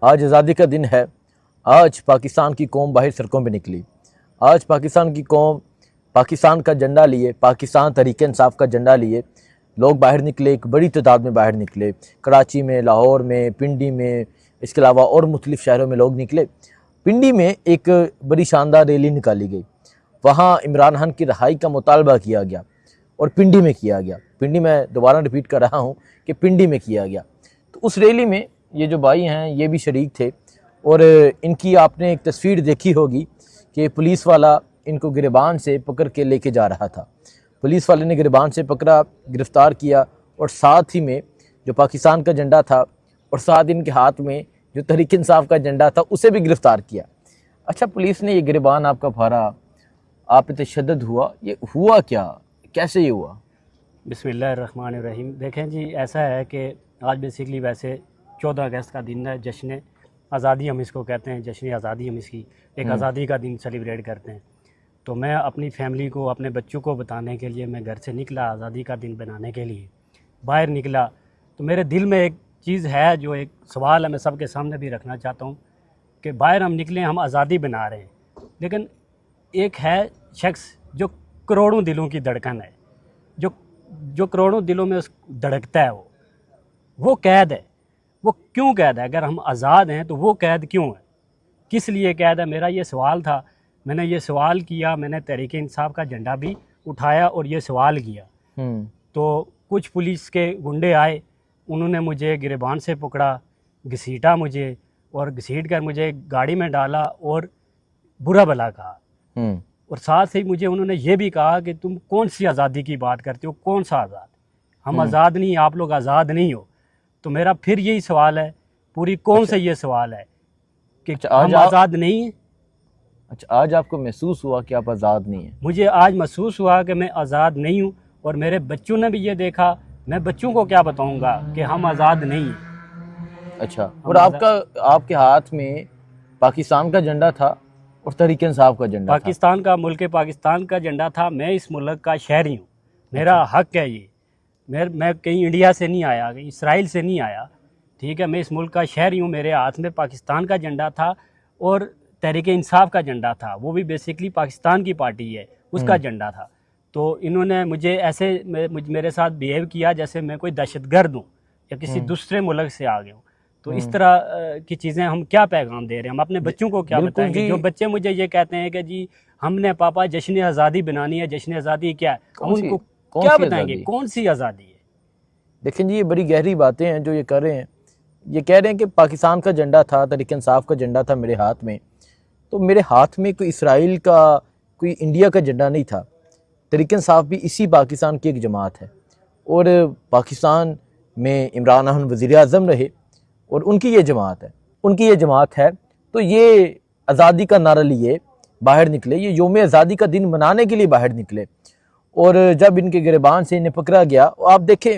آج آزادی کا دن ہے۔ آج پاکستان کی قوم باہر سڑکوں پہ نکلی۔ آج پاکستان کی قوم پاکستان کا جھنڈا لیے، پاکستان تحریک انصاف کا جھنڈا لیے لوگ باہر نکلے، ایک بڑی تعداد میں باہر نکلے۔ کراچی میں، لاہور میں، پنڈی میں، اس کے علاوہ اور مختلف شہروں میں لوگ نکلے۔ پنڈی میں ایک بڑی شاندار ریلی نکالی گئی، وہاں عمران خان کی رہائی کا مطالبہ کیا گیا اور پنڈی میں کیا گیا۔ پنڈی میں دوبارہ ریپیٹ کر رہا ہوں کہ پنڈی میں کیا گیا۔ تو اس ریلی میں یہ جو بھائی ہیں یہ بھی شریک تھے، اور ان کی آپ نے ایک تصویر دیکھی ہوگی کہ پولیس والا ان کو گریبان سے پکڑ کے لے کے جا رہا تھا۔ پولیس والے نے گریبان سے پکڑا، گرفتار کیا، اور ساتھ ہی میں جو پاکستان کا جھنڈا تھا اور ساتھ ان کے ہاتھ میں جو تحریک انصاف کا جھنڈا تھا اسے بھی گرفتار کیا۔ اچھا، پولیس نے یہ گریبان آپ کا پھاڑا، آپ پہ تشدد ہوا، یہ ہوا کیا؟ کیسے یہ ہوا؟ بسم اللہ الرحمن الرحیم۔ دیکھیں جی، ایسا ہے کہ آج بیسیکلی ویسے 14 اگست کا دن ہے، جشن آزادی ہم اس کو کہتے ہیں، جشن آزادی ہم اس کی ایک آزادی کا دن سیلیبریٹ کرتے ہیں۔ تو میں اپنی فیملی کو، اپنے بچوں کو بتانے کے لیے میں گھر سے نکلا، آزادی کا دن بنانے کے لیے باہر نکلا۔ تو میرے دل میں ایک چیز ہے، جو ایک سوال ہے، میں سب کے سامنے بھی رکھنا چاہتا ہوں کہ باہر ہم نکلیں، ہم آزادی بنا رہے ہیں، لیکن ایک ہے شخص جو کروڑوں دلوں کی دھڑکن ہے، جو کروڑوں دلوں میں دھڑکتا ہے، وہ قید ہے۔ وہ کیوں قید ہے؟ اگر ہم آزاد ہیں تو وہ قید کیوں ہے؟ کس لیے قید ہے؟ میرا یہ سوال تھا، میں نے یہ سوال کیا، میں نے تحریک انصاف کا جھنڈا بھی اٹھایا اور یہ سوال کیا۔ تو کچھ پولیس کے گنڈے آئے، انہوں نے مجھے گریبان سے پکڑا، گھسیٹا مجھے، اور گھسیٹ کر مجھے گاڑی میں ڈالا اور برا بھلا کہا۔ اور ساتھ ہی مجھے انہوں نے یہ بھی کہا کہ تم کون سی آزادی کی بات کرتے ہو، کون سا آزاد؟ ہم آزاد نہیں، آپ لوگ آزاد نہیں ہو۔ تو میرا پھر یہی سوال ہے، پوری قوم سے یہ سوال ہے کہ ہم آزاد نہیں ہیں۔ اچھا، آج آپ کو محسوس ہوا کہ آپ آزاد نہیں ہیں؟ مجھے آج محسوس ہوا کہ میں آزاد نہیں ہوں، اور میرے بچوں نے بھی یہ دیکھا۔ میں بچوں کو کیا بتاؤں گا کہ ہم آزاد نہیں ہیں؟ اچھا، اور آپ کے ہاتھ میں پاکستان کا جھنڈا تھا اور تحریک انصاف کا جھنڈا تھا۔ پاکستان کا، ملک پاکستان کا جھنڈا تھا۔ میں اس ملک کا شہری ہوں، میرا حق ہے یہ۔ میں کہیں انڈیا سے نہیں آیا، کہیں اسرائیل سے نہیں آیا، ٹھیک ہے؟ میں اس ملک کا شہری ہوں۔ میرے ہاتھ میں پاکستان کا جھنڈا تھا اور تحریک انصاف کا جھنڈا تھا، وہ بھی بیسیکلی پاکستان کی پارٹی ہے، اس کا جھنڈا تھا۔ تو انہوں نے مجھے ایسے میرے ساتھ بیہیو کیا جیسے میں کوئی دہشت گرد ہوں یا کسی دوسرے ملک سے آ گیا ہوں۔ تو اس طرح کی چیزیں ہم کیا پیغام دے رہے ہیں؟ ہم اپنے بچوں کو کیا بتائیں گے؟ جو بچے مجھے یہ کہتے ہیں کہ جی ہم نے پاپا جشن آزادی بنانی ہے، جشن آزادی کیا ہے، ہم ان کو کیا بتائیں گے کون سی آزادی ہے؟ دیکھیں جی، یہ بڑی گہری باتیں ہیں جو یہ کر رہے ہیں۔ یہ کہہ رہے ہیں کہ پاکستان کا جھنڈا تھا، تحریک انصاف کا جھنڈا تھا میرے ہاتھ میں، تو میرے ہاتھ میں کوئی اسرائیل کا، کوئی انڈیا کا جھنڈا نہیں تھا۔ تحریک انصاف بھی اسی پاکستان کی ایک جماعت ہے، اور پاکستان میں عمران خان وزیر اعظم رہے اور ان کی یہ جماعت ہے، تو یہ آزادی کا نعرہ لیے باہر نکلے، یہ یوم آزادی کا دن منانے کے لیے باہر نکلے۔ اور جب ان کے گریبان سے انہیں پکڑا گیا، آپ دیکھیں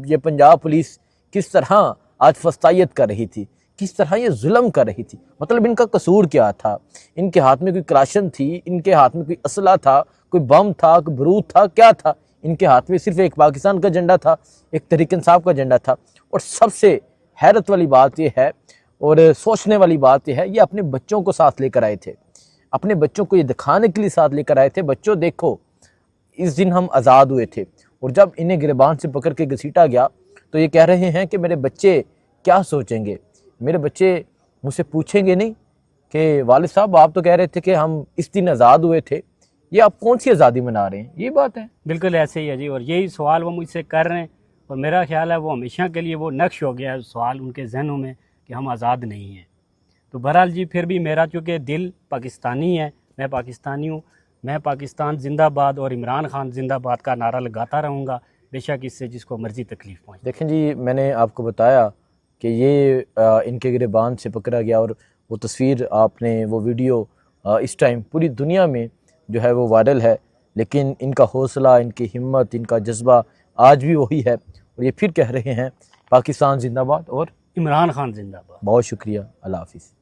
یہ پنجاب پولیس کس طرح آج فستائیت کر رہی تھی، کس طرح یہ ظلم کر رہی تھی۔ مطلب ان کا قصور کیا تھا؟ ان کے ہاتھ میں کوئی کراشن تھی؟ ان کے ہاتھ میں کوئی اسلحہ تھا؟ کوئی بم تھا؟ کوئی بارود تھا؟ کیا تھا؟ ان کے ہاتھ میں صرف ایک پاکستان کا جھنڈا تھا، ایک تحریک انصاف کا جھنڈا تھا۔ اور سب سے حیرت والی بات یہ ہے اور سوچنے والی بات یہ ہے، یہ اپنے بچوں کو ساتھ لے کر آئے تھے، اپنے بچوں کو یہ دکھانے کے لیے ساتھ لے کر آئے تھے، بچوں دیکھو اس دن ہم آزاد ہوئے تھے۔ اور جب انہیں گریبان سے پکڑ کے گھسیٹا گیا تو یہ کہہ رہے ہیں کہ میرے بچے کیا سوچیں گے، میرے بچے مجھ سے پوچھیں گے نہیں کہ والد صاحب آپ تو کہہ رہے تھے کہ ہم اس دن آزاد ہوئے تھے، یہ آپ کون سی آزادی منا رہے ہیں؟ یہ بات ہے۔ بالکل ایسے ہی ہے جی، اور یہی سوال وہ مجھ سے کر رہے ہیں، اور میرا خیال ہے وہ ہمیشہ کے لیے وہ نقش ہو گیا ہے سوال ان کے ذہنوں میں کہ ہم آزاد نہیں ہیں۔ تو بہرحال جی، پھر بھی میرا چونکہ دل پاکستانی ہے، میں پاکستانی ہوں، میں پاکستان زندہ باد اور عمران خان زندہ باد کا نعرہ لگاتا رہوں گا، بے شک اس سے جس کو مرضی تکلیف پہنچے۔ دیکھیں جی، میں نے آپ کو بتایا کہ یہ ان کے گریبان سے پکڑا گیا، اور وہ تصویر آپ نے، وہ ویڈیو اس ٹائم پوری دنیا میں جو ہے وہ وائرل ہے، لیکن ان کا حوصلہ، ان کی ہمت، ان کا جذبہ آج بھی وہی ہے، اور یہ پھر کہہ رہے ہیں پاکستان زندہ باد اور عمران خان زندہ باد۔ بہت شکریہ، اللہ حافظ۔